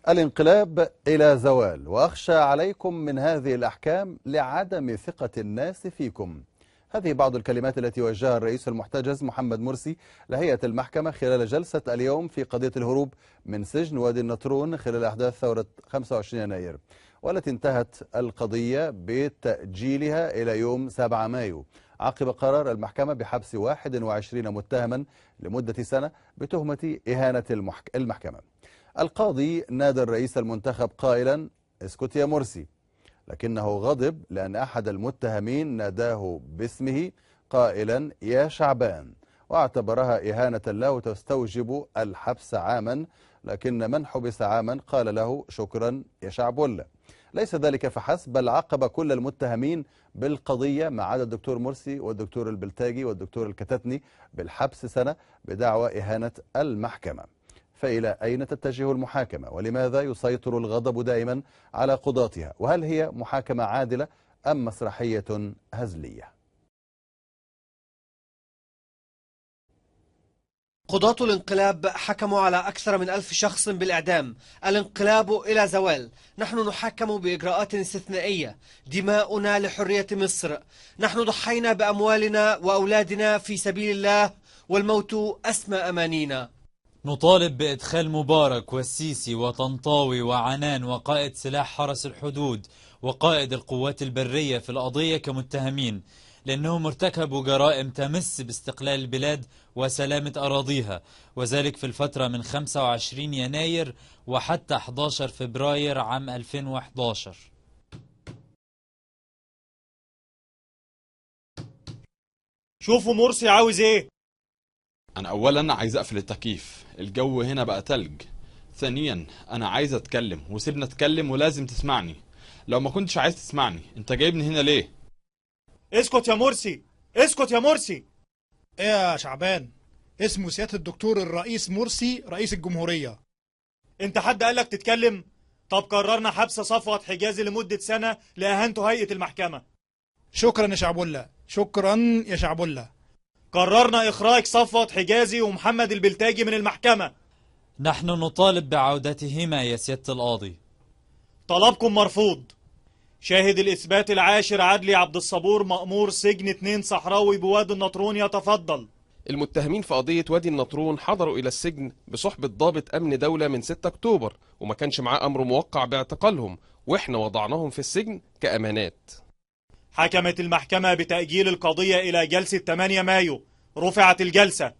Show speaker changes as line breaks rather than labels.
الانقلاب إلى زوال، وأخشى عليكم من هذه الأحكام لعدم ثقة الناس فيكم. هذه بعض الكلمات التي وجهها الرئيس المحتجز محمد مرسي لهيئة المحكمة خلال جلسة اليوم في قضية الهروب من سجن وادي النطرون خلال أحداث ثورة 25 يناير، والتي انتهت القضية بتأجيلها إلى يوم 7 مايو عقب قرار المحكمة بحبس 21 متهما لمدة سنة بتهمة إهانة المحكمة. القاضي نادى الرئيس المنتخب قائلا: اسكت يا مرسي، لكنه غضب لأن أحد المتهمين ناداه باسمه قائلا: يا شعبان، واعتبرها إهانة له وتستوجب الحبس عاما، لكن من حبس عاما قال له: شكرا يا شعبولة. ليس ذلك فحسب، بل عاقب كل المتهمين بالقضية ما عدا الدكتور مرسي والدكتور البلتاجي والدكتور الكتتني بالحبس سنة بدعوى إهانة المحكمة. فإلى أين تتجه المحاكمة؟ ولماذا يسيطر الغضب دائما على قضاتها؟ وهل هي محاكمة عادلة أم مسرحية هزلية؟
قضاة الانقلاب حكموا على أكثر من 1000 شخص بالإعدام. الانقلاب إلى زوال. نحن نحكم بإجراءات استثنائية. دماؤنا لحرية مصر. نحن ضحينا بأموالنا وأولادنا في سبيل الله، والموت أسمى أمانينا.
نطالب بإدخال مبارك والسيسي وطنطاوي وعنان وقائد سلاح حرس الحدود وقائد القوات البرية في القضية كمتهمين، لأنهم ارتكبوا جرائم تمس باستقلال البلاد وسلامة أراضيها، وذلك في الفترة من 25 يناير وحتى 11 فبراير عام 2011.
شوفوا مرسي عاوز ايه؟
أنا أولا عايز أقفل التكييف، الجو هنا بقى تلج. ثانيا أنا عايز أتكلم وسيبنا أتكلم ولازم تسمعني. لو ما كنتش عايز تسمعني أنت جايبني هنا ليه؟
اسكت يا مرسي، اسكت يا مرسي.
ايه يا شعبان؟ اسمه سيادة الدكتور الرئيس مرسي رئيس الجمهورية.
انت حد قالك تتكلم؟ طب قررنا حبس صفوت حجازي لمدة سنة لإهانته هيئة المحكمة.
شكرا يا شعبولة، شكرا يا شعبولة.
قررنا إخراج صفوت حجازي ومحمد البلتاجي من المحكمة.
نحن نطالب بعودتهما يا سيادة القاضي.
طلبكم مرفوض. شاهد الإثبات العاشر عدلي عبد الصبور مأمور سجن 2 صحراوي بوادي النطرون يتفضل.
المتهمين في قضية وادي النطرون حضروا إلى السجن بصحبة ضابط أمن دولة من 6 أكتوبر، وما كانش معاه أمر موقع باعتقالهم، وإحنا وضعناهم في السجن كأمانات.
حكمت المحكمة بتأجيل القضية إلى جلسة 8 مايو. رفعت الجلسة.